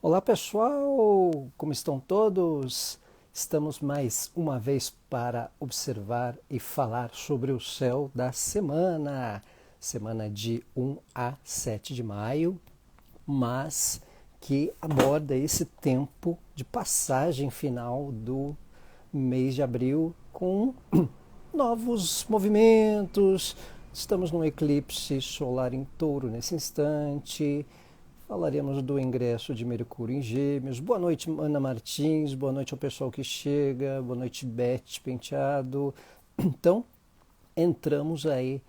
Olá pessoal, como estão todos? Estamos mais uma vez para observar e falar sobre o céu da semana de 1 a 7 de maio, mas que aborda esse tempo de passagem final do mês de abril com novos movimentos. Estamos num eclipse solar em Touro nesse instante. Falaremos do ingresso de Mercúrio em Gêmeos. Boa noite, Ana Martins. Boa noite ao pessoal que chega. Boa noite, Beth Penteado. Então, entramos aí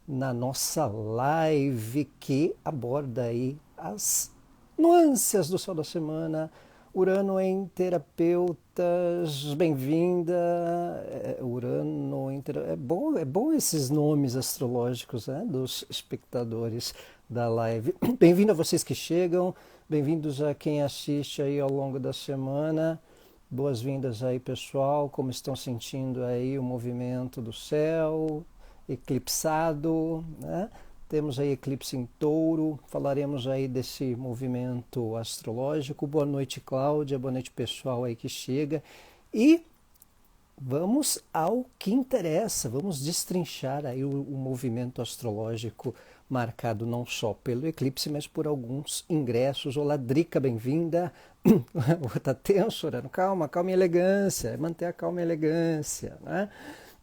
na nossa live que aborda aí as nuances do céu da semana. Urano em terapeutas, bem-vinda. Urano em é bom esses nomes astrológicos, né, dos espectadores da live. Bem-vindo a vocês que chegam, bem-vindos a quem assiste aí ao longo da semana. Boas-vindas aí, pessoal. Como estão sentindo aí o movimento do céu eclipsado, né? Temos aí eclipse em Touro, falaremos aí desse movimento astrológico. Boa noite, Cláudia, boa noite, pessoal aí que chega. E vamos ao que interessa, vamos destrinchar aí o movimento astrológico marcado não só pelo eclipse, mas por alguns ingressos. Olá, Drica, bem-vinda. Tá tenso, Urano? Calma, calma e elegância, manter a calma e elegância, né?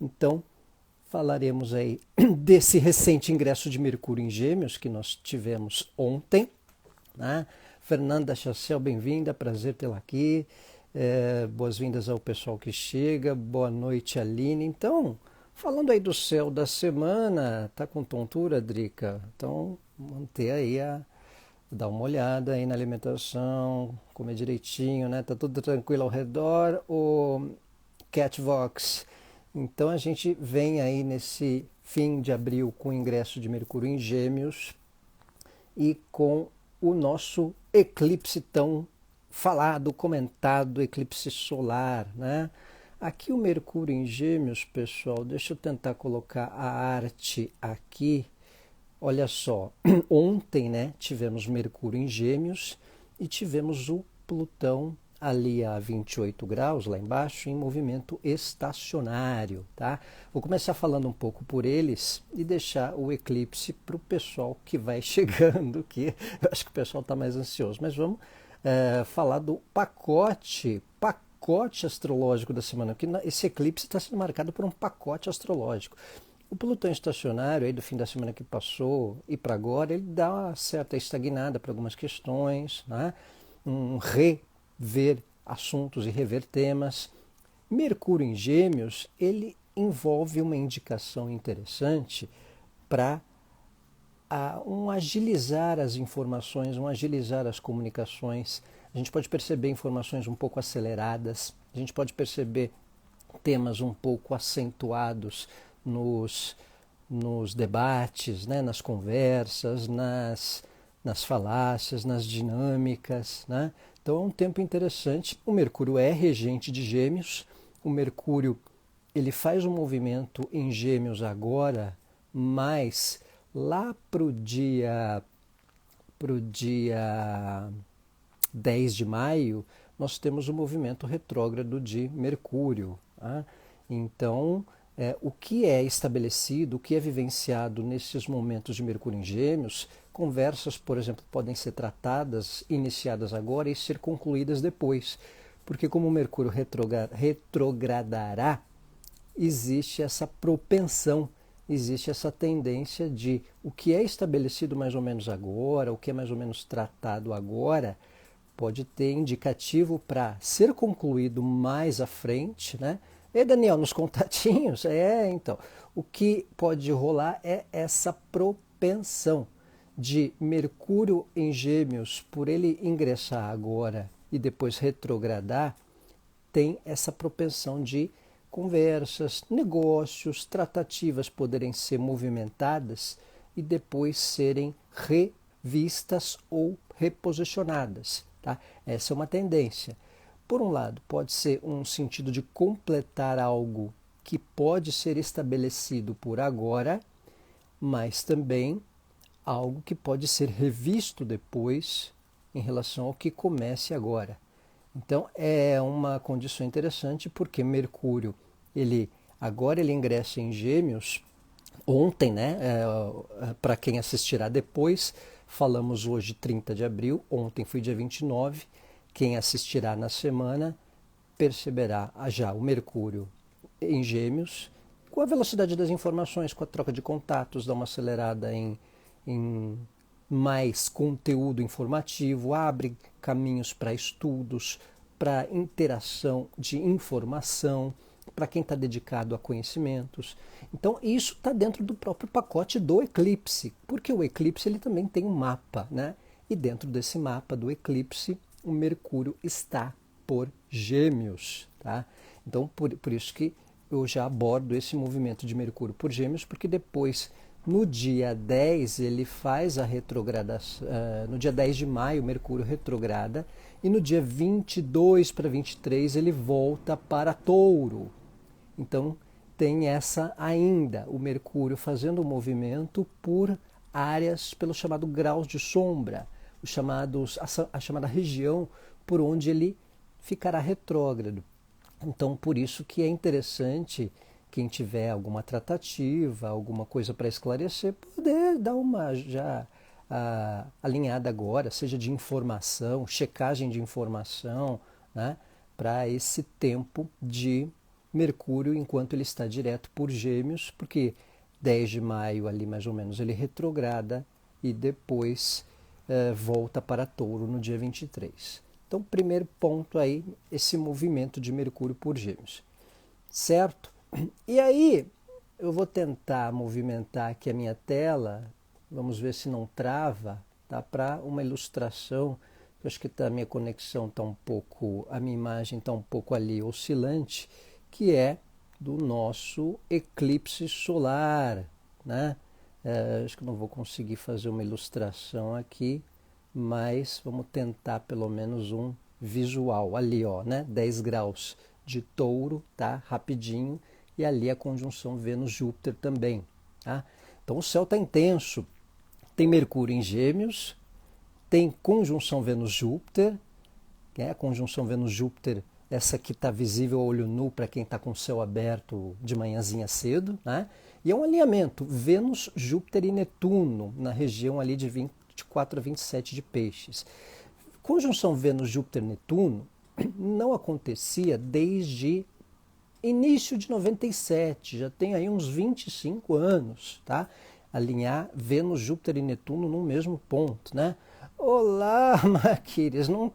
Então, falaremos aí desse recente ingresso de Mercúrio em Gêmeos que nós tivemos ontem, né? Fernanda Chassel, bem-vinda, prazer tê-la aqui. Boas-vindas ao pessoal que chega. Boa noite, Aline. Então, falando aí do céu da semana, tá com tontura, Drica? Então, manter aí dar uma olhada aí na alimentação, comer direitinho, né? Tá tudo tranquilo ao redor. O Catvox. Então a gente vem aí nesse fim de abril com o ingresso de Mercúrio em Gêmeos e com o nosso eclipse tão falado, comentado, eclipse solar, né? Aqui o Mercúrio em Gêmeos, pessoal, deixa eu tentar colocar a arte aqui. Olha só, ontem, né, tivemos Mercúrio em Gêmeos e tivemos o Plutão ali a 28 graus, lá embaixo, em movimento estacionário, tá? Vou começar falando um pouco por eles e deixar o eclipse para o pessoal que vai chegando, que eu acho que o pessoal está mais ansioso. Mas vamos falar do pacote astrológico da semana, porque esse eclipse está sendo marcado por um pacote astrológico. O Plutão estacionário, aí do fim da semana que passou e para agora, ele dá uma certa estagnada para algumas questões, né? Rever assuntos e rever temas. Mercúrio em Gêmeos, ele envolve uma indicação interessante para agilizar as informações, agilizar as comunicações. A gente pode perceber informações um pouco aceleradas, a gente pode perceber temas um pouco acentuados nos debates, né, nas conversas, nas falácias, nas dinâmicas, né? Então é um tempo interessante. O Mercúrio é regente de Gêmeos. O Mercúrio ele faz um movimento em Gêmeos agora, mas lá pro dia 10 de maio nós temos o movimento retrógrado de Mercúrio, tá? Então, o que é estabelecido, o que é vivenciado nesses momentos de Mercúrio em Gêmeos, conversas, por exemplo, podem ser tratadas, iniciadas agora e ser concluídas depois. Porque como o Mercúrio retrogradará, existe essa propensão, existe essa tendência de o que é estabelecido mais ou menos agora, o que é mais ou menos tratado agora, pode ter indicativo para ser concluído mais à frente, né? E Daniel, nos contatinhos, então, o que pode rolar é essa propensão de Mercúrio em Gêmeos, por ele ingressar agora e depois retrogradar, tem essa propensão de conversas, negócios, tratativas poderem ser movimentadas e depois serem revistas ou reposicionadas. Tá? Essa é uma tendência. Por um lado, pode ser um sentido de completar algo que pode ser estabelecido por agora, mas também algo que pode ser revisto depois em relação ao que comece agora. Então é uma condição interessante porque Mercúrio, agora ele ingressa em Gêmeos. Ontem, né, para quem assistirá depois, falamos hoje 30 de abril, ontem foi dia 29. Quem assistirá na semana perceberá já o Mercúrio em Gêmeos, com a velocidade das informações, com a troca de contatos, dá uma acelerada em mais conteúdo informativo, abre caminhos para estudos, para interação de informação, para quem está dedicado a conhecimentos. Então isso está dentro do próprio pacote do eclipse, porque o eclipse ele também tem um mapa, né? E dentro desse mapa do eclipse, o Mercúrio está por Gêmeos, tá? Então por isso que eu já abordo esse movimento de Mercúrio por Gêmeos, porque depois, no dia 10, ele faz a retrogradação, no dia 10 de maio, Mercúrio retrograda, e no dia 22 para 23 ele volta para Touro. Então tem essa ainda, o Mercúrio fazendo o movimento por áreas, pelo chamado graus de sombra, a chamada região por onde ele ficará retrógrado. Então, por isso que é interessante, quem tiver alguma tratativa, alguma coisa para esclarecer, poder dar uma já alinhada agora, seja de informação, checagem de informação, né, para esse tempo de Mercúrio enquanto ele está direto por Gêmeos, porque 10 de maio ali mais ou menos ele retrograda e depois volta para Touro no dia 23. Então, primeiro ponto aí, esse movimento de Mercúrio por Gêmeos, certo? E aí, eu vou tentar movimentar aqui a minha tela, vamos ver se não trava, tá? Para uma ilustração, eu acho que a minha conexão está um pouco, a minha imagem está um pouco ali oscilante, que é do nosso eclipse solar, né? Acho que não vou conseguir fazer uma ilustração aqui, mas vamos tentar pelo menos um visual ali, ó, né? 10 graus de Touro, tá? Rapidinho, e ali a conjunção Vênus-Júpiter também, tá? Então o céu está intenso, tem Mercúrio em Gêmeos, tem conjunção Vênus-Júpiter, né? A conjunção Vênus-Júpiter, essa aqui está visível a olho nu para quem está com o céu aberto de manhãzinha cedo, né? E é um alinhamento Vênus, Júpiter e Netuno na região ali de 24 a 27 de Peixes. Conjunção Vênus, Júpiter, Netuno não acontecia desde início de 97, já tem aí uns 25 anos, tá? Alinhar Vênus, Júpiter e Netuno no mesmo ponto, né? Olá, Maquires, não,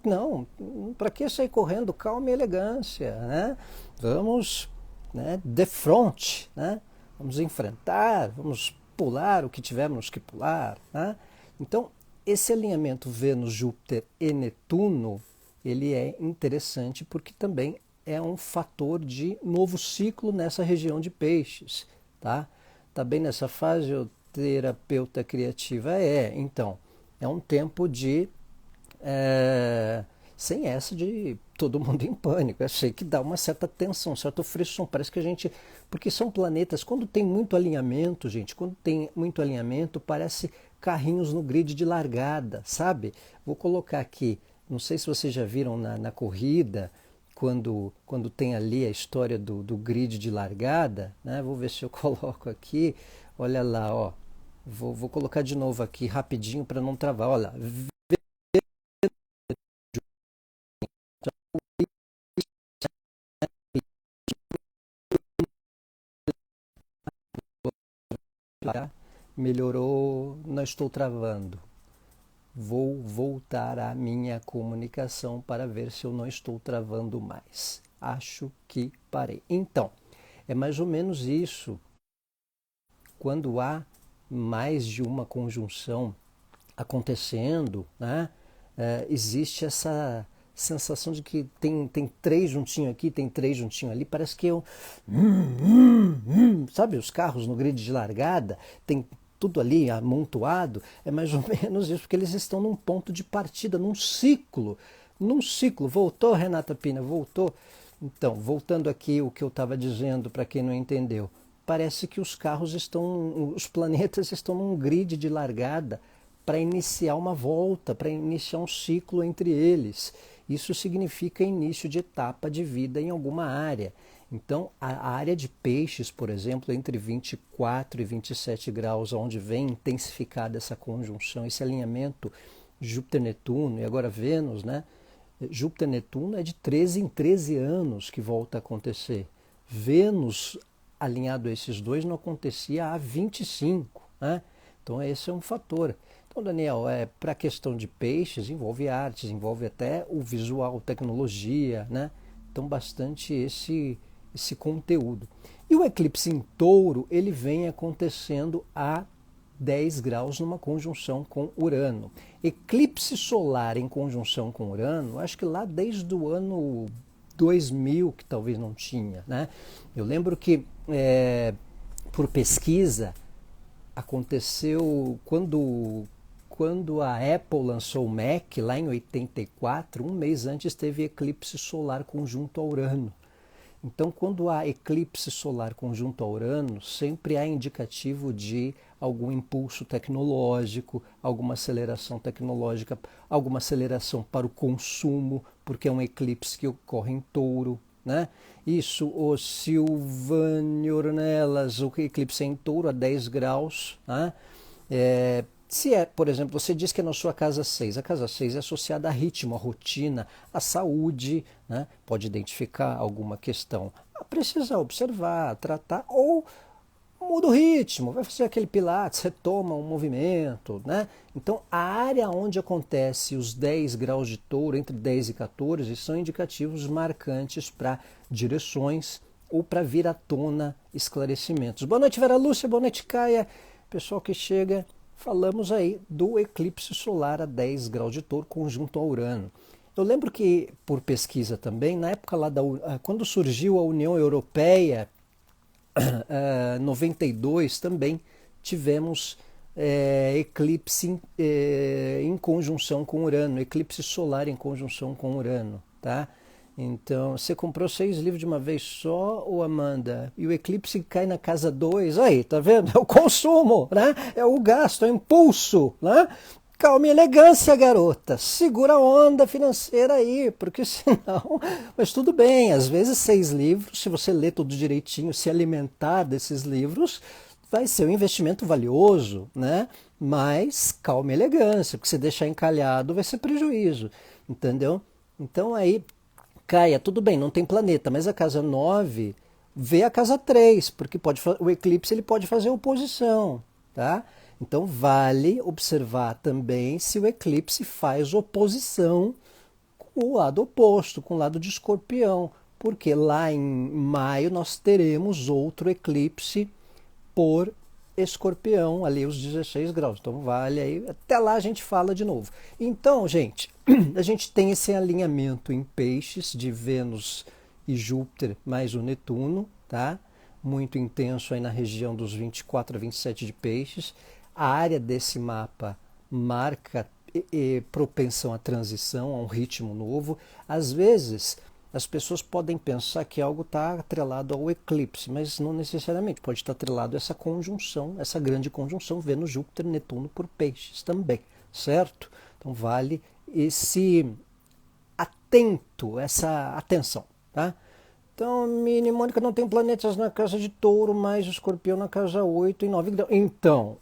para que sair correndo? Calma e elegância, né? Vamos, né, de frente, né? Vamos enfrentar, vamos pular o que tivermos que pular, né? Então, esse alinhamento Vênus, Júpiter e Netuno, ele é interessante porque também é um fator de novo ciclo nessa região de Peixes, tá? Tá bem nessa fase, o terapeuta criativa então, é um tempo de sem essa de todo mundo em pânico. Eu sei que dá uma certa tensão, certo frisson. Parece que a gente... Porque são planetas, quando tem muito alinhamento, gente, quando tem muito alinhamento, parece carrinhos no grid de largada, sabe? Vou colocar aqui, não sei se vocês já viram na corrida, quando tem ali a história do grid de largada, né? Vou ver se eu coloco aqui, olha lá, ó. Vou colocar de novo aqui rapidinho para não travar, olha. Melhorou, não estou travando. Vou voltar à minha comunicação para ver se eu não estou travando mais. Acho que parei. Então, é mais ou menos isso. Quando há mais de uma conjunção acontecendo, né, existe essa sensação de que tem três juntinho aqui, tem três juntinho ali, parece que eu... sabe os carros no grid de largada? Tem tudo ali amontoado, é mais ou menos isso, porque eles estão num ponto de partida, num ciclo. Voltou, Renata Pina? Voltou? Então, voltando aqui o que eu estava dizendo para quem não entendeu, parece que os carros estão, os planetas estão num grid de largada para iniciar uma volta, para iniciar um ciclo entre eles. Isso significa início de etapa de vida em alguma área. Então, a área de peixes, por exemplo, entre 24 e 27 graus, onde vem intensificada essa conjunção, esse alinhamento Júpiter-Netuno e agora Vênus, né? Júpiter-Netuno é de 13 em 13 anos que volta a acontecer. Vênus, alinhado a esses dois, não acontecia há 25, né? Então, esse é um fator. Então, Daniel, para a questão de peixes, envolve artes, envolve até o visual, tecnologia, né? Então, bastante esse conteúdo. E o eclipse em Touro, ele vem acontecendo a 10 graus numa conjunção com Urano. Eclipse solar em conjunção com Urano, acho que lá desde o ano 2000 que talvez não tinha, né? Eu lembro que, por pesquisa, aconteceu quando a Apple lançou o Mac, lá em 84, um mês antes teve eclipse solar conjunto a Urano. Então, quando há eclipse solar conjunto a Urano, sempre há indicativo de algum impulso tecnológico, alguma aceleração tecnológica, alguma aceleração para o consumo, porque é um eclipse que ocorre em Touro, né? Isso, o Silvânio Ornelas, o eclipse é em Touro a 10 graus, né? Se por exemplo, você diz que é na sua casa 6, a casa 6 é associada a ritmo, a rotina, a saúde, né? Pode identificar alguma questão. Precisa observar, tratar, ou muda o ritmo, vai fazer aquele pilates, retoma um movimento, né? Então, a área onde acontece os 10 graus de Touro, entre 10 e 14, são indicativos marcantes para direções ou para vir à tona esclarecimentos. Boa noite, Vera Lúcia, boa noite, Caia. Pessoal que chega, falamos aí do eclipse solar a 10 graus de Touro conjunto a Urano. Eu lembro que, por pesquisa também, na época lá quando surgiu a União Europeia, 92 também tivemos eclipse em conjunção com Urano, eclipse solar em conjunção com Urano, tá? Então, você comprou 6 livros de uma vez só, ô Amanda, e o eclipse cai na casa 2, aí, tá vendo? É o consumo, né? É o gasto, é o impulso, né? Calma e elegância, garota. Segura a onda financeira aí, porque senão... Mas tudo bem, às vezes 6 livros, se você ler tudo direitinho, se alimentar desses livros, vai ser um investimento valioso, né? Mas calma e elegância, porque se deixar encalhado vai ser prejuízo, entendeu? Então aí, Caia, tudo bem, não tem planeta, mas a casa 9 vê a casa 3, porque o eclipse ele pode fazer oposição, tá? Então, vale observar também se o eclipse faz oposição com o lado oposto, com o lado de Escorpião, porque lá em maio nós teremos outro eclipse por Escorpião, ali os 16 graus. Então, vale aí, até lá a gente fala de novo. Então, gente, a gente tem esse alinhamento em peixes de Vênus e Júpiter mais o Netuno, tá? Muito intenso aí na região dos 24 a 27 de peixes. A área desse mapa marca propensão à transição, a um ritmo novo. Às vezes, as pessoas podem pensar que algo está atrelado ao eclipse, mas não necessariamente. Pode estar atrelado a essa conjunção, essa grande conjunção Vênus, Júpiter, Netuno por peixes também, certo? Então, vale esse atento, essa atenção, tá? Então, Mini Mônica, não tem planetas na casa de Touro, mas o Escorpião na casa 8 e 9 graus. Então,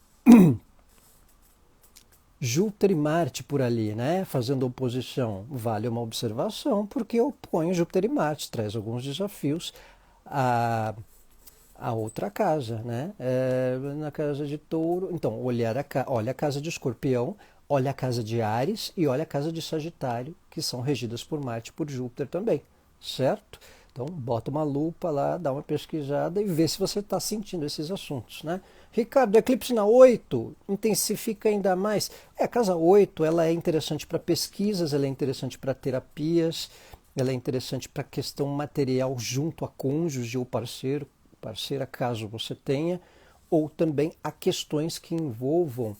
Júpiter e Marte por ali, né? Fazendo oposição, vale uma observação, porque opõe Júpiter e Marte, traz alguns desafios à outra casa, né? Na casa de Touro, então, olha a casa de Escorpião, olha a casa de Áries e olha a casa de Sagitário, que são regidas por Marte e por Júpiter também, certo? Então, bota uma lupa lá, dá uma pesquisada e vê se você está sentindo esses assuntos, né? Ricardo, eclipse na 8 intensifica ainda mais. A casa 8 ela é interessante para pesquisas, ela é interessante para terapias, ela é interessante para questão material junto a cônjuge ou parceiro, parceira, caso você tenha, ou também a questões que envolvam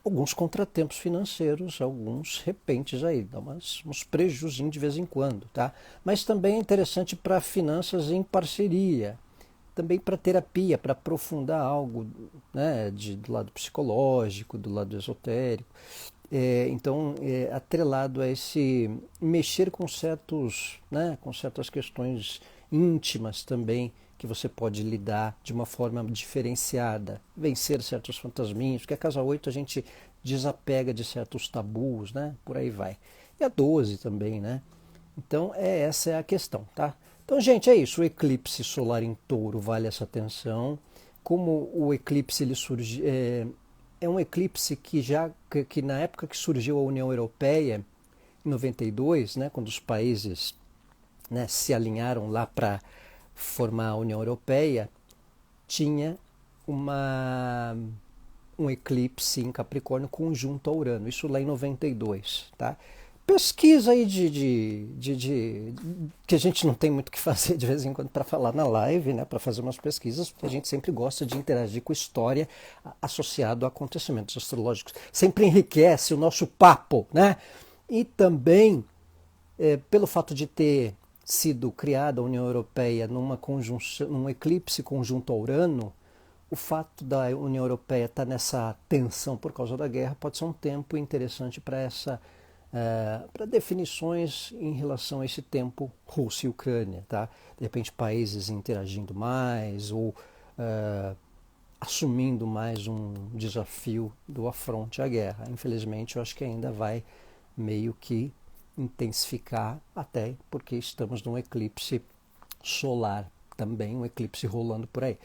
alguns contratempos financeiros, alguns repentes aí, dá uns prejuzinhos de vez em quando, tá? Mas também é interessante para finanças em parceria, também para terapia, para aprofundar algo, né, do lado psicológico, do lado esotérico. Então, atrelado a esse mexer com certos, né, com certas questões íntimas também, que você pode lidar de uma forma diferenciada, vencer certos fantasminhos, porque a casa 8 a gente desapega de certos tabus, né, por aí vai. E a 12 também, né? Então, essa é a questão, tá? Então, gente, é isso. O eclipse solar em Touro vale essa atenção. Como o eclipse ele surge, é um eclipse que na época que surgiu a União Europeia, em 92, né, quando os países, né, se alinharam lá para formar a União Europeia, tinha um eclipse em Capricórnio conjunto a Urano, isso lá em 92, tá? Pesquisa aí que a gente não tem muito o que fazer de vez em quando para falar na live, né, para fazer umas pesquisas, porque a gente sempre gosta de interagir com história associado a acontecimentos astrológicos. Sempre enriquece o nosso papo, né? E também, pelo fato de ter sido criada a União Europeia num eclipse conjunto a Urano, o fato da União Europeia estar nessa tensão por causa da guerra pode ser um tempo interessante para definições em relação a esse tempo Rússia e Ucrânia, tá? De repente países interagindo mais ou assumindo mais um desafio do afronte à guerra. Infelizmente, eu acho que ainda vai meio que intensificar, até porque estamos num eclipse solar também, um eclipse rolando por aí.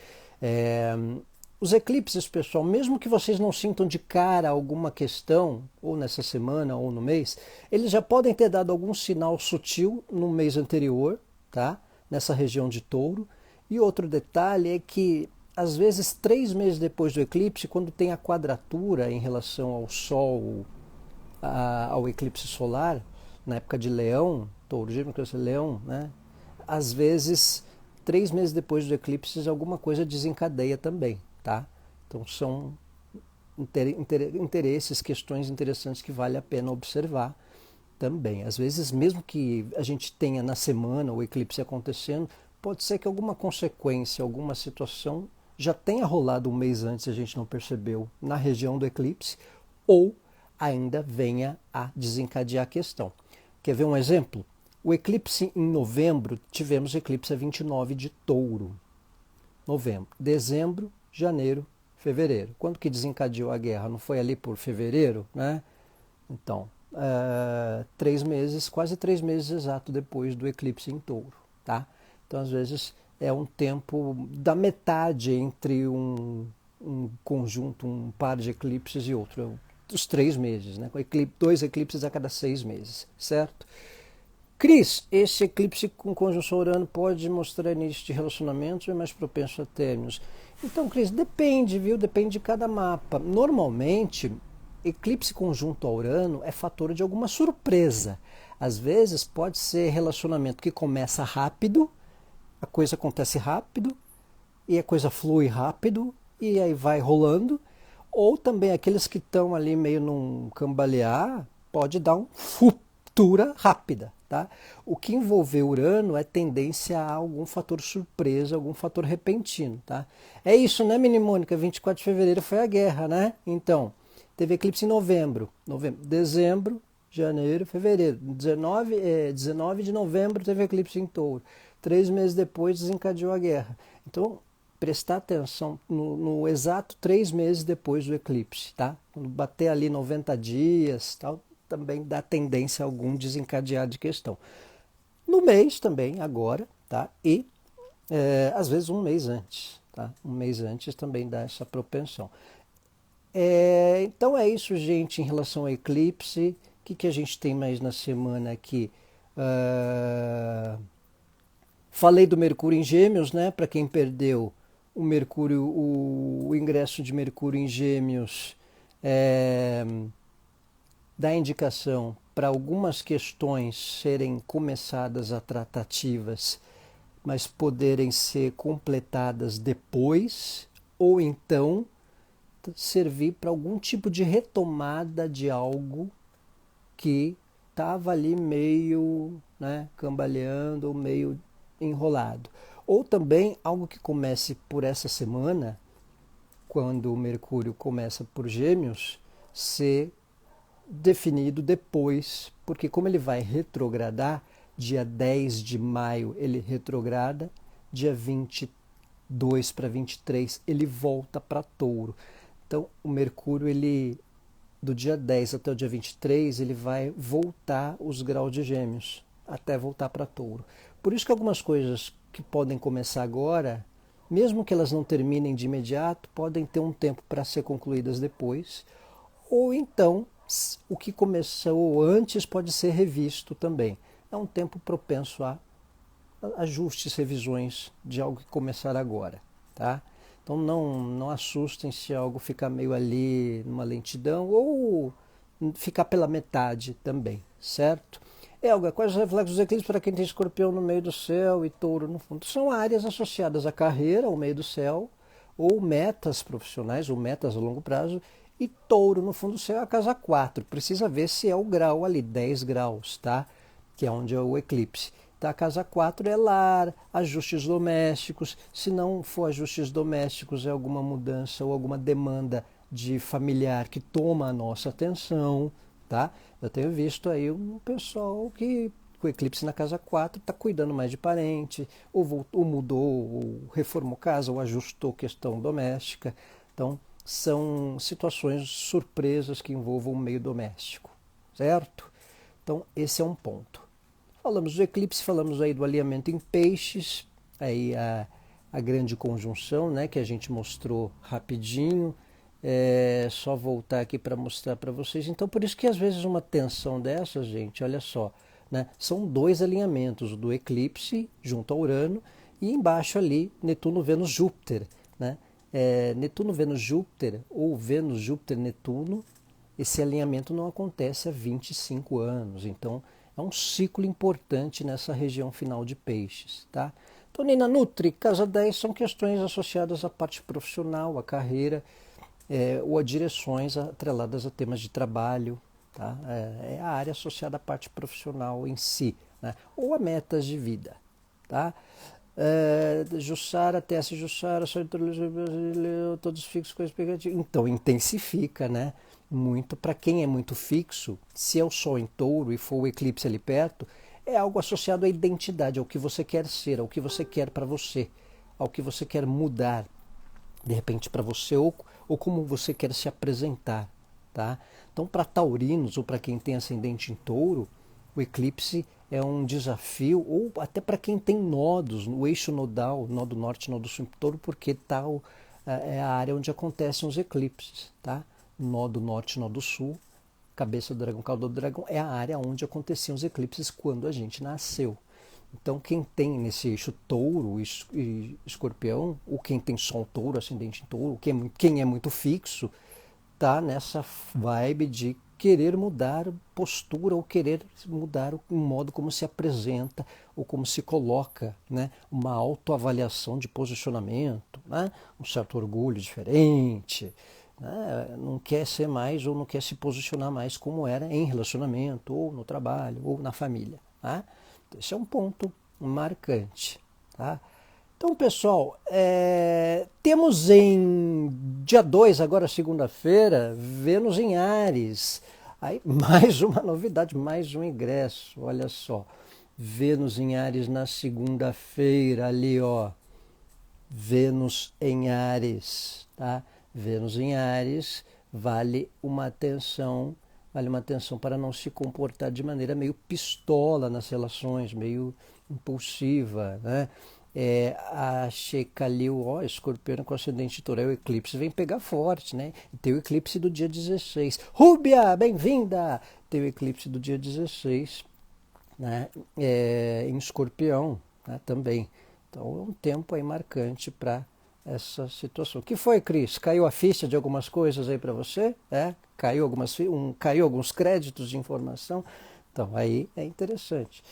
Os eclipses, pessoal, mesmo que vocês não sintam de cara alguma questão, ou nessa semana ou no mês, eles já podem ter dado algum sinal sutil no mês anterior, tá? Nessa região de Touro. E outro detalhe é que, às vezes, 3 meses depois do eclipse, quando tem a quadratura em relação ao Sol, ao eclipse solar, na época de Leão, Touro, Gêmeos, Leão, né? Às vezes, 3 meses depois do eclipse, alguma coisa desencadeia também, tá? Então são interesses, questões interessantes que vale a pena observar também. Às vezes, mesmo que a gente tenha na semana o eclipse acontecendo, pode ser que alguma consequência, alguma situação já tenha rolado um mês antes e a gente não percebeu na região do eclipse, ou ainda venha a desencadear a questão. Quer ver um exemplo? O eclipse em novembro, tivemos eclipse a 29 de Touro. Novembro, dezembro, janeiro, fevereiro. Quando que desencadeou a guerra? Não foi ali por fevereiro, né? Então, 3 meses, quase 3 meses exato depois do eclipse em Touro, tá? Então, às vezes, é um tempo da metade entre um conjunto, um par de eclipses e outro. Os 3 meses, né? 2 eclipses a cada 6 meses, certo? Cris, esse eclipse com conjunção Urano pode mostrar início de relacionamentos ou é mais propenso a términos? Então, Cris, depende, viu? Depende de cada mapa. Normalmente, eclipse conjunto a Urano é fator de alguma surpresa. Às vezes pode ser relacionamento que começa rápido, a coisa acontece rápido, e a coisa flui rápido, e aí vai rolando. Ou também aqueles que estão ali meio num cambalear, pode dar uma ruptura rápida. Tá? O que envolveu Urano é tendência a algum fator surpresa, algum fator repentino. Tá? É isso, né, Mini Mônica? 24 de fevereiro foi a guerra, né? Então, teve eclipse em novembro, dezembro, janeiro, fevereiro. 19 de novembro teve eclipse em Touro. 3 meses depois desencadeou a guerra. Então, prestar atenção no exato 3 meses depois do eclipse. Tá? Quando bater ali 90 dias, tal, também dá tendência a algum desencadear de questão. No mês também, agora, tá? E às vezes um mês antes, tá? Um mês antes também dá essa propensão. Então é isso, gente, em relação ao eclipse. O que a gente tem mais na semana aqui? Falei do Mercúrio em Gêmeos, né? Para quem perdeu o Mercúrio, o ingresso de Mercúrio em Gêmeos dá indicação para algumas questões serem começadas a tratativas, mas poderem ser completadas depois, ou então servir para algum tipo de retomada de algo que estava ali meio, né, cambaleando ou meio enrolado. Ou também algo que comece por essa semana, quando o Mercúrio começa por Gêmeos, ser definido depois, porque como ele vai retrogradar, dia 10 de maio ele retrograda, dia 22 para 23 ele volta para Touro. Então o Mercúrio, ele do dia 10 até o dia 23, ele vai voltar os graus de Gêmeos, até voltar para Touro. Por isso que algumas coisas que podem começar agora, mesmo que elas não terminem de imediato, podem ter um tempo para ser concluídas depois, ou então o que começou antes pode ser revisto também. É um tempo propenso a ajustes, revisões de algo que começar agora, tá? Então não assustem se algo ficar meio ali numa lentidão ou ficar pela metade também, certo? Elga, quais os reflexos dos eclipses para quem tem Escorpião no meio do céu e Touro no fundo? São áreas associadas à carreira, ao meio do céu, ou metas profissionais, ou metas a longo prazo, e Touro no fundo do céu é a casa 4. Precisa ver se é o grau ali, 10 graus, tá? Que é onde é o eclipse. Tá? A casa 4 é lar, ajustes domésticos. Se não for ajustes domésticos, é alguma mudança ou alguma demanda de familiar que toma a nossa atenção, tá? Eu tenho visto aí um pessoal que com o eclipse na casa 4 está cuidando mais de parente, ou mudou, ou reformou casa, ou ajustou questão doméstica. Então, são situações surpresas que envolvam o meio doméstico, certo? Então, esse é um ponto. Falamos do eclipse, falamos aí do alinhamento em peixes, aí a grande conjunção, né, que a gente mostrou rapidinho. É só voltar aqui para mostrar para vocês. Então, por isso que às vezes uma tensão dessa, gente, olha só, né, são dois alinhamentos, o do eclipse junto a Urano e embaixo ali Netuno, Vênus, Júpiter, né? Netuno, Vênus, Júpiter ou Vênus, Júpiter, Netuno, esse alinhamento não acontece há 25 anos, então é um ciclo importante nessa região final de peixes, tá? Então, Nina Nutri, casa 10 são questões associadas à parte profissional, à carreira, ou a direções atreladas a temas de trabalho, tá? É a área associada à parte profissional em si, né? Ou a metas de vida, tá? Jussara, TS Jussara, só brasileiro, todos fixos com a expectativa. Então, intensifica, né? Muito, para quem é muito fixo, se é o Sol em Touro e for o eclipse ali perto, é algo associado à identidade, ao que você quer ser, ao que você quer para você, ao que você quer mudar, de repente para você, ou como você quer se apresentar, tá? Então, para taurinos ou para quem tem ascendente em Touro, o eclipse é um desafio, ou até para quem tem nodos, no eixo nodal, nodo norte, nodo sul em Touro, porque tal é a área onde acontecem os eclipses, tá? Nodo norte, nodo sul, cabeça do dragão, cauda do dragão, é a área onde aconteciam os eclipses quando a gente nasceu. Então, quem tem nesse eixo Touro e Escorpião, ou quem tem Sol Touro, ascendente em Touro, quem é muito fixo, tá nessa vibe de querer mudar postura ou querer mudar o modo como se apresenta ou como se coloca, né? Uma autoavaliação de posicionamento, né? Um certo orgulho diferente, né? Não quer ser mais ou não quer se posicionar mais como era em relacionamento ou no trabalho ou na família, tá? Esse é um ponto marcante, tá? Então, pessoal, temos em dia 2, agora segunda-feira, Vênus em Áries. Aí, mais uma novidade, mais um ingresso, olha só. Vênus em Áries na segunda-feira, ali, ó. Vênus em Áries, tá? Vênus em Áries vale uma atenção para não se comportar de maneira meio pistola nas relações, meio impulsiva, né? A Shekalil, ó, Escorpião com ascendente de Touro, o eclipse vem pegar forte, né? E tem o eclipse do dia 16. Rúbia, bem-vinda! Tem o eclipse do dia 16, né? Em Escorpião, né? Também. Então é um tempo aí marcante para essa situação. O que foi, Cris? Caiu a ficha de algumas coisas aí para você? Caiu alguns créditos de informação? Então aí é interessante.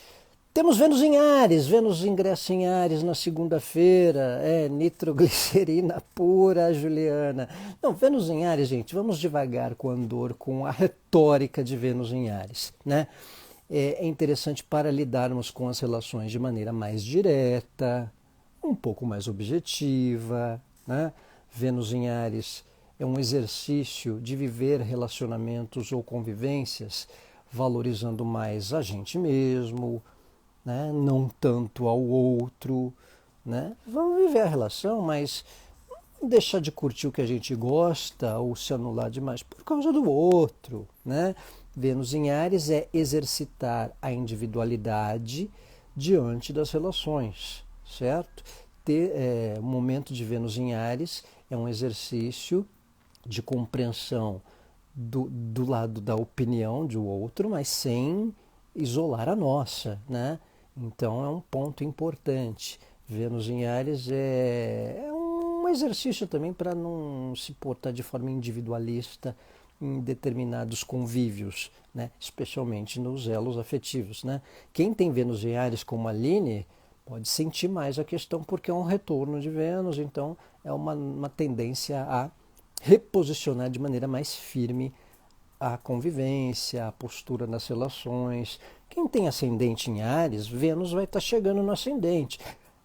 Temos Vênus em Áries, Vênus ingressa em Áries na segunda-feira, nitroglicerina pura, Juliana. Não, Vênus em Áries, gente, vamos devagar com o Andor, com a retórica de Vênus em Áries, né? É interessante para lidarmos com as relações de maneira mais direta, um pouco mais objetiva, né? Vênus em Áries é um exercício de viver relacionamentos ou convivências valorizando mais a gente mesmo, né? Não tanto ao outro, né? Vamos viver a relação, mas deixar de curtir o que a gente gosta ou se anular demais por causa do outro, né? Vênus em Áries é exercitar a individualidade diante das relações, certo? O momento de Vênus em Áries é um exercício de compreensão do lado da opinião de outro, mas sem isolar a nossa, né? Então é um ponto importante. Vênus em Áries é um exercício também para não se portar de forma individualista em determinados convívios, né? Especialmente nos elos afetivos, né? Quem tem Vênus em Áries como a Aline pode sentir mais a questão porque é um retorno de Vênus, então é uma tendência a reposicionar de maneira mais firme a convivência, a postura nas relações. Quem tem ascendente em Áries, Vênus vai estar chegando no ascendente.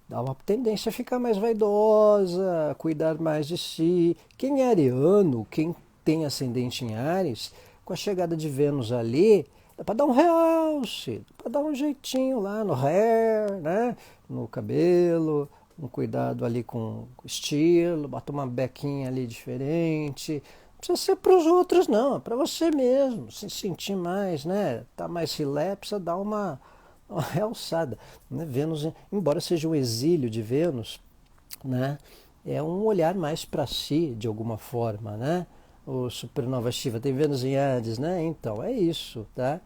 Dá uma tendência a ficar mais vaidosa, a cuidar mais de si. Quem é ariano, quem tem ascendente em Áries, com a chegada de Vênus ali, dá para dar um realce, para dar um jeitinho lá no hair, né? No cabelo, um cuidado ali com o estilo, bota uma bequinha ali diferente. Não precisa ser para os outros, não, é para você mesmo, se sentir mais, né? Tá mais relapsa, dá uma realçada, né? Vênus, embora seja um exílio de Vênus, né? É um olhar mais para si, de alguma forma, né? O Supernova Shiva tem Vênus em Hades, né? Então, é isso, tá?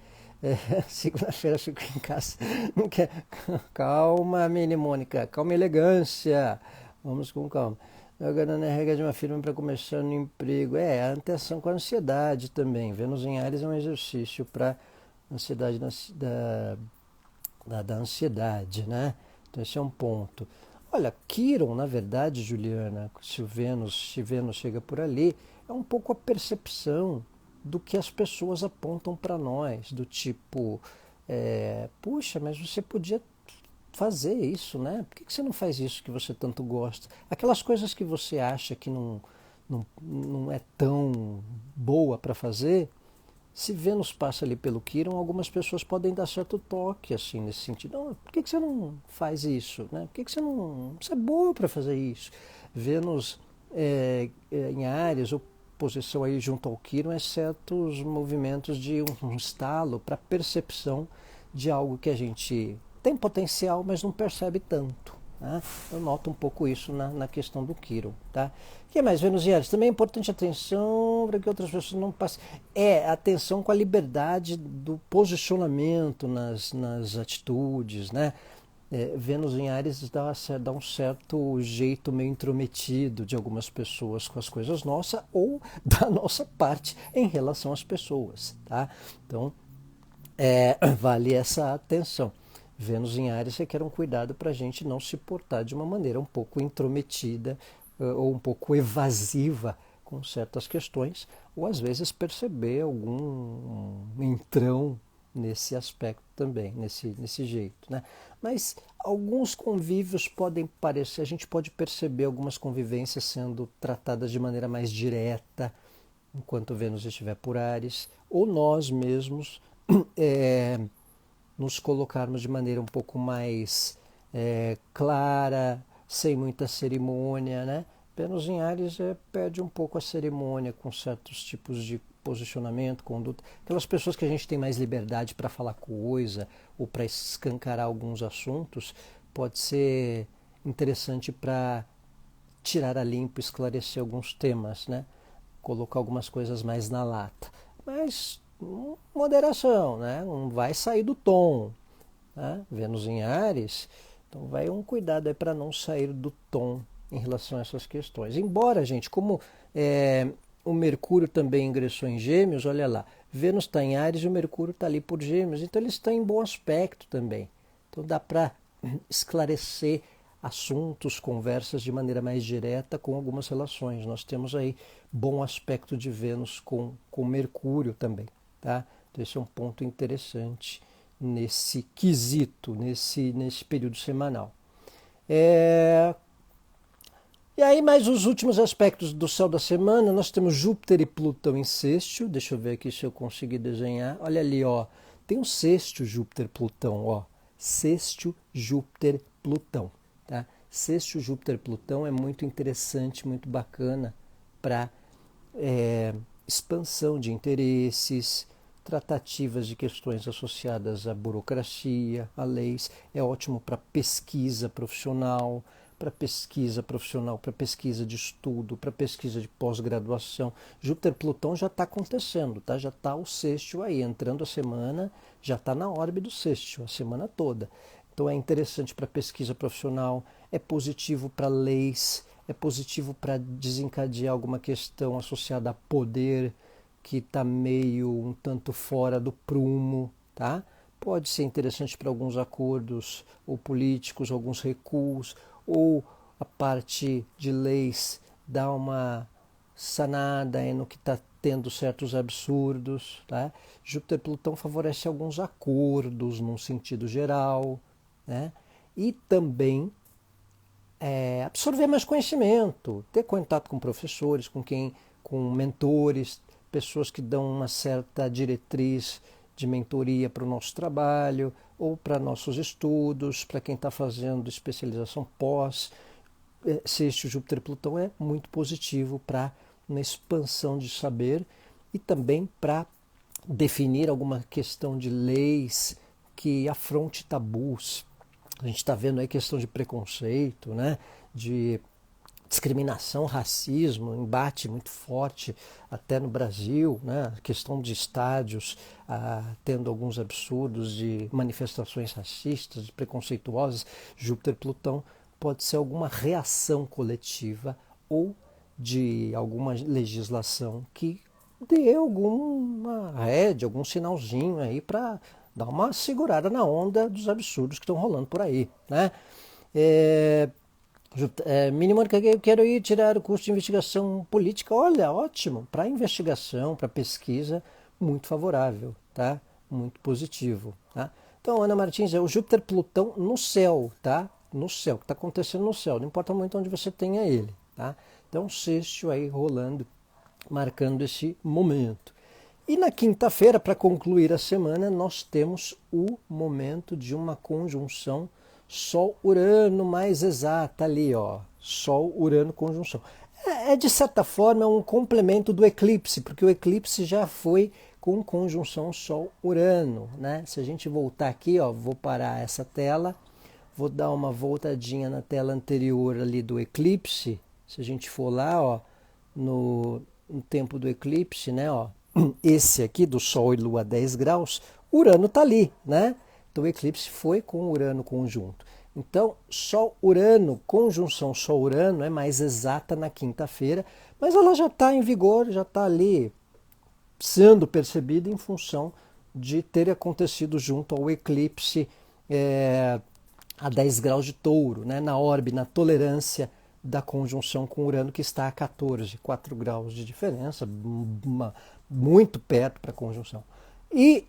Segunda-feira eu fico em casa. Não quer... Calma, mini Mônica, calma, elegância. Vamos com calma. Agora na regra de uma firma para começar no emprego. A atenção com a ansiedade também. Vênus em Áries é um exercício para ansiedade da ansiedade, né? Então esse é um ponto. Olha, Quiron, na verdade, Juliana, se Vênus chega por ali, é um pouco a percepção do que as pessoas apontam para nós, do tipo, puxa, mas você podia fazer isso, né? Por que você não faz isso que você tanto gosta? Aquelas coisas que você acha que não é tão boa para fazer, se Vênus passa ali pelo Quirón, algumas pessoas podem dar certo toque, assim, nesse sentido. Não, por que você não faz isso? Né? Por que você não... Você é boa para fazer isso. Vênus em Áries, ou posição aí junto ao Quirón, é certos movimentos de um estalo para percepção de algo que a gente tem potencial, mas não percebe tanto. Né? Eu noto um pouco isso na questão do Quirón. Tá? O que mais, Vênus e Ares? Também é importante a atenção para que outras pessoas não passem. Atenção com a liberdade do posicionamento nas atitudes. Né? Vênus em Ares dá um certo jeito meio intrometido de algumas pessoas com as coisas nossas ou da nossa parte em relação às pessoas. Tá? Então, vale essa atenção. Vênus em Áries requer um cuidado para a gente não se portar de uma maneira um pouco intrometida ou um pouco evasiva com certas questões, ou às vezes perceber algum entrão nesse aspecto também, nesse jeito. Né? Mas alguns convívios podem parecer, a gente pode perceber algumas convivências sendo tratadas de maneira mais direta, enquanto Vênus estiver por Áries, ou nós mesmos nos colocarmos de maneira um pouco mais clara, sem muita cerimônia, né? Vênus em Áries perde um pouco a cerimônia com certos tipos de posicionamento, conduta. Aquelas pessoas que a gente tem mais liberdade para falar coisa ou para escancarar alguns assuntos, pode ser interessante para tirar a limpo, esclarecer alguns temas, né? Colocar algumas coisas mais na lata. Mas moderação, né? Não vai sair do tom. Né? Vênus em Áries, então vai um cuidado aí para não sair do tom em relação a essas questões. Embora, gente, como o Mercúrio também ingressou em Gêmeos, olha lá, Vênus está em Áries e o Mercúrio está ali por Gêmeos, então eles estão em bom aspecto também. Então dá para esclarecer assuntos, conversas de maneira mais direta com algumas relações. Nós temos aí bom aspecto de Vênus com Mercúrio também. Tá? Então esse é um ponto interessante nesse quesito, nesse período semanal. E aí, mais os últimos aspectos do céu da semana, nós temos Júpiter e Plutão em sexto. Deixa eu ver aqui se eu conseguir desenhar. Olha ali, ó. Tem um sexto Júpiter-Plutão, ó. Sexto Júpiter-Plutão, tá? Sexto Júpiter-Plutão é muito interessante, muito bacana para expansão de interesses, tratativas de questões associadas à burocracia, a leis. É ótimo para pesquisa profissional, para pesquisa de estudo, para pesquisa de pós-graduação. Júpiter-Plutão já está acontecendo, tá? Já está o sexto aí, entrando a semana, já está na órbita do sexto, a semana toda. Então é interessante para pesquisa profissional, é positivo para leis, é positivo para desencadear alguma questão associada a poder, que está meio um tanto fora do prumo, tá? Pode ser interessante para alguns acordos ou políticos, alguns recuos, ou a parte de leis dá uma sanada no que está tendo certos absurdos, tá? Júpiter-Plutão favorece alguns acordos num sentido geral, né? E também absorver mais conhecimento, ter contato com professores, com mentores, pessoas que dão uma certa diretriz de mentoria para o nosso trabalho ou para nossos estudos, para quem está fazendo especialização pós. Sexto Júpiter-Plutão é muito positivo para uma expansão de saber e também para definir alguma questão de leis que afronte tabus. A gente está vendo aí questão de preconceito, né? De discriminação, racismo, embate muito forte até no Brasil, né? A questão de estádios tendo alguns absurdos de manifestações racistas, de preconceituosas. Júpiter-Plutão pode ser alguma reação coletiva ou de alguma legislação que dê alguma rédea, algum sinalzinho aí para dar uma segurada na onda dos absurdos que estão rolando por aí, né? Mini Mônica, eu quero ir tirar o curso de investigação política. Olha, ótimo, para investigação, para pesquisa, muito favorável, tá? Muito positivo, tá? Então, Ana Martins, é o Júpiter-Plutão no céu, tá? No céu, o que está acontecendo no céu, não importa muito onde você tenha ele, tá? Então, sexto aí rolando, marcando esse momento. E na quinta-feira, para concluir a semana, nós temos o momento de uma conjunção Sol-Urano mais exata ali, ó. Sol-Urano conjunção. De certa forma, um complemento do eclipse, porque o eclipse já foi com conjunção Sol-Urano, né? Se a gente voltar aqui, ó, vou parar essa tela, vou dar uma voltadinha na tela anterior ali do eclipse. Se a gente for lá, ó, no tempo do eclipse, né, ó, esse aqui do Sol e Lua a 10 graus, Urano está ali, né? Então o eclipse foi com Urano conjunto. Então, Sol-Urano, conjunção Sol-Urano é mais exata na quinta-feira, mas ela já está em vigor, já está ali sendo percebida em função de ter acontecido junto ao eclipse a 10 graus de touro, né? Na órbita, na tolerância da conjunção com Urano, que está a 14, 4 graus de diferença, muito perto para a conjunção. E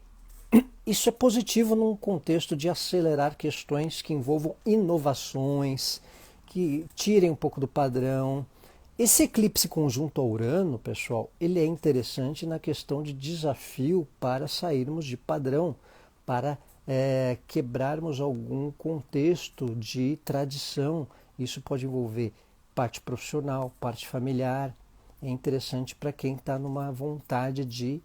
isso é positivo num contexto de acelerar questões que envolvam inovações, que tirem um pouco do padrão. Esse eclipse conjunto a Urano, pessoal, ele é interessante na questão de desafio para sairmos de padrão, para quebrarmos algum contexto de tradição. Isso pode envolver parte profissional, parte familiar. É interessante para quem está numa vontade de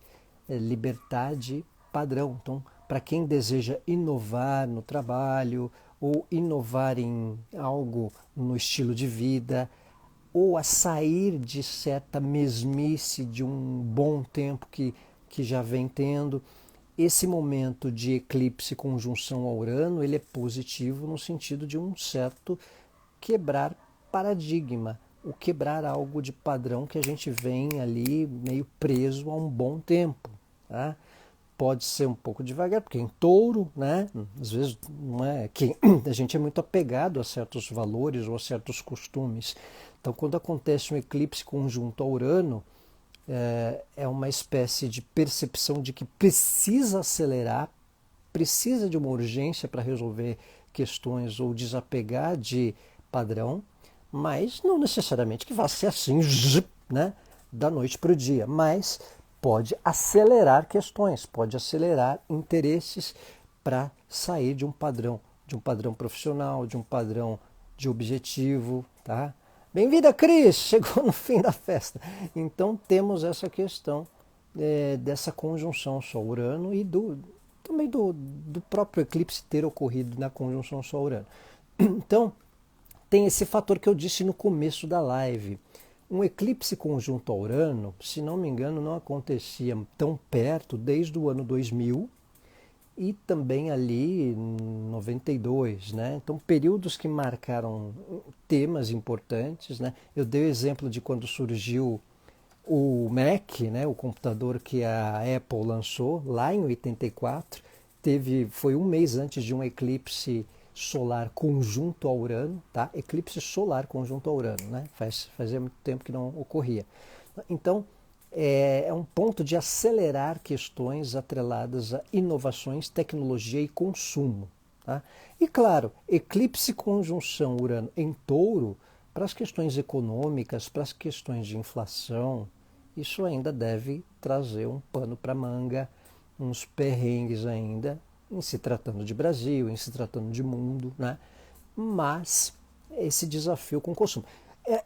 libertar de padrão. Então, para quem deseja inovar no trabalho ou inovar em algo no estilo de vida ou a sair de certa mesmice de um bom tempo que já vem tendo, esse momento de eclipse conjunção a Urano, ele é positivo no sentido de um certo quebrar paradigma, o quebrar algo de padrão que a gente vem ali meio preso há um bom tempo, tá? Pode ser um pouco devagar, porque em touro, né? Às vezes não é que a gente é muito apegado a certos valores ou a certos costumes. Então, quando acontece um eclipse conjunto a Urano, é uma espécie de percepção de que precisa acelerar precisa de uma urgência para resolver questões ou desapegar de padrão, mas não necessariamente que vá ser assim, né, da noite para o dia, mas pode acelerar questões, pode acelerar interesses para sair de um padrão profissional, de um padrão de objetivo, tá? Bem-vinda, Cris! Chegou no fim da festa. Então temos essa questão dessa conjunção Sol-Urano e também do próprio eclipse ter ocorrido na conjunção Sol-Urano. Então, tem esse fator que eu disse no começo da live. Um eclipse conjunto a Urano, se não me engano, não acontecia tão perto desde o ano 2000 e também ali em 92, né? Então, períodos que marcaram temas importantes, né? Eu dei o exemplo de quando surgiu o Mac, né, o computador que a Apple lançou lá em 84, foi um mês antes de um eclipse solar conjunto a Urano, tá? Eclipse solar conjunto a Urano, né? Fazia muito tempo que não ocorria. Então, é um ponto de acelerar questões atreladas a inovações, tecnologia e consumo. Tá? E claro, eclipse conjunção Urano em Touro, para as questões econômicas, para as questões de inflação, isso ainda deve trazer um pano para manga, uns perrengues ainda, em se tratando de Brasil, em se tratando de mundo, né? Mas esse desafio com o consumo.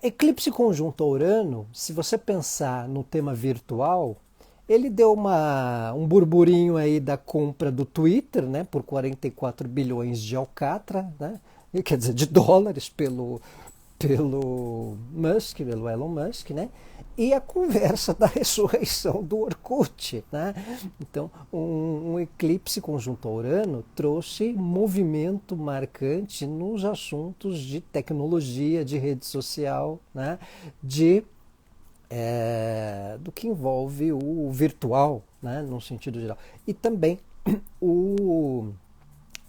Eclipse conjunto a Urano, se você pensar no tema virtual, ele deu um burburinho aí da compra do Twitter, né, por 44 bilhões de alcatra, né, quer dizer, de dólares pelo Musk, pelo Elon Musk, né? E a conversa da ressurreição do Orkut, né? Então, um eclipse conjunto a Urano trouxe movimento marcante nos assuntos de tecnologia, de rede social, né? Do que envolve o virtual, né? No sentido geral. E também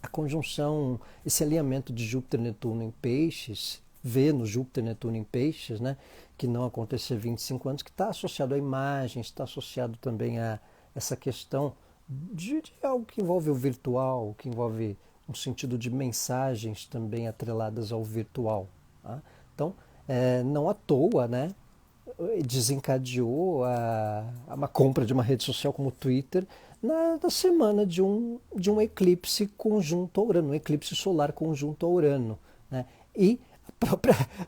a conjunção, esse alinhamento de Júpiter-Netuno em Peixes, Vênus, Júpiter, Netuno em Peixes, né, que não aconteceu há 25 anos, que está associado a imagens, está associado também a essa questão de algo que envolve o virtual, que envolve um sentido de mensagens também atreladas ao virtual. Tá? Então, não à toa, né, desencadeou uma compra de uma rede social como o Twitter na semana de um eclipse conjunto a Urano, um eclipse solar conjunto a Urano. Né? E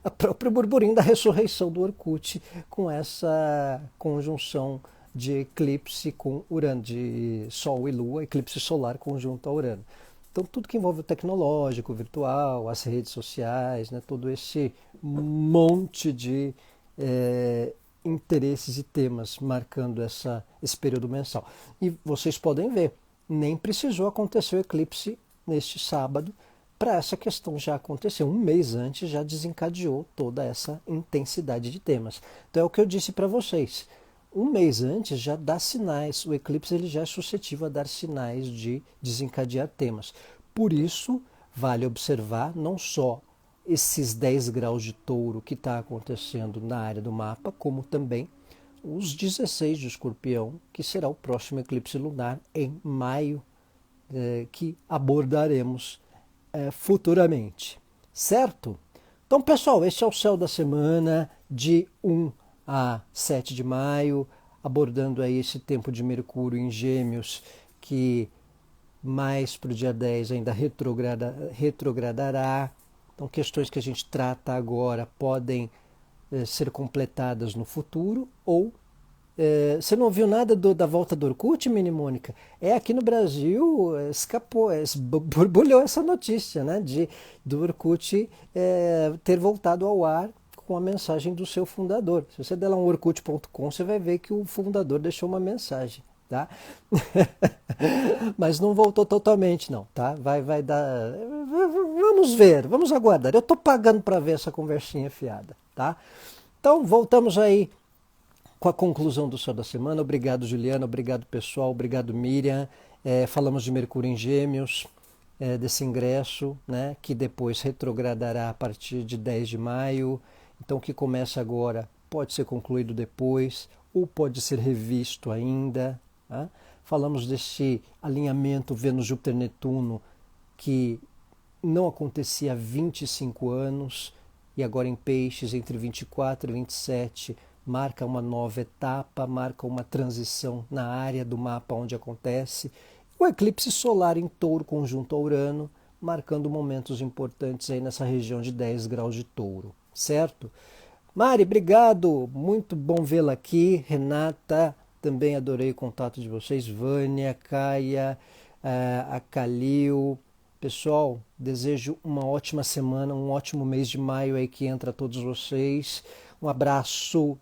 a própria burburinho da ressurreição do Orkut com essa conjunção de eclipse com Urano, de Sol e Lua, eclipse solar conjunto a Urano. Então, tudo que envolve o tecnológico, o virtual, as redes sociais, né, todo esse monte de interesses e temas marcando esse período mensal. E vocês podem ver, nem precisou acontecer o eclipse neste sábado, para essa questão já acontecer. Um mês antes já desencadeou toda essa intensidade de temas. Então é o que eu disse para vocês. Um mês antes já dá sinais, o eclipse ele já é suscetível a dar sinais de desencadear temas. Por isso, vale observar não só esses 10 graus de touro que está acontecendo na área do mapa, como também os 16 de escorpião, que será o próximo eclipse lunar em maio, que abordaremos futuramente, certo? Então, pessoal, este é o Céu da Semana de 1 a 7 de maio, abordando aí esse tempo de Mercúrio em Gêmeos, que mais para o dia 10 ainda retrogradará. Então, questões que a gente trata agora podem ser completadas no futuro ou você não ouviu nada da volta do Orkut, Mini Mônica? Aqui no Brasil escapou, borbulhou essa notícia, né, do Orkut ter voltado ao ar com a mensagem do seu fundador. Se você der lá um orkut.com, você vai ver que o fundador deixou uma mensagem, tá? Mas não voltou totalmente, não, tá? Vai dar... Vamos ver, vamos aguardar. Eu estou pagando para ver essa conversinha fiada, tá? Então, voltamos aí com a conclusão do Céu da Semana. Obrigado, Juliana. Obrigado, pessoal. Obrigado, Miriam. Falamos de Mercúrio em Gêmeos, desse ingresso, né, que depois retrogradará a partir de 10 de maio. Então, o que começa agora pode ser concluído depois ou pode ser revisto ainda. Tá? falamos deste alinhamento Vênus-Júpiter-Netuno que não acontecia há 25 anos e agora em Peixes, entre 24 e 27, marca uma nova etapa, marca uma transição na área do mapa onde acontece. O eclipse solar em Touro conjunto a Urano, marcando momentos importantes aí nessa região de 10 graus de Touro, certo? Mari, obrigado, muito bom vê-la aqui. Renata, também adorei o contato de vocês. Vânia, Caia, a Calil. Pessoal, desejo uma ótima semana, um ótimo mês de maio aí que entra a todos vocês. Um abraço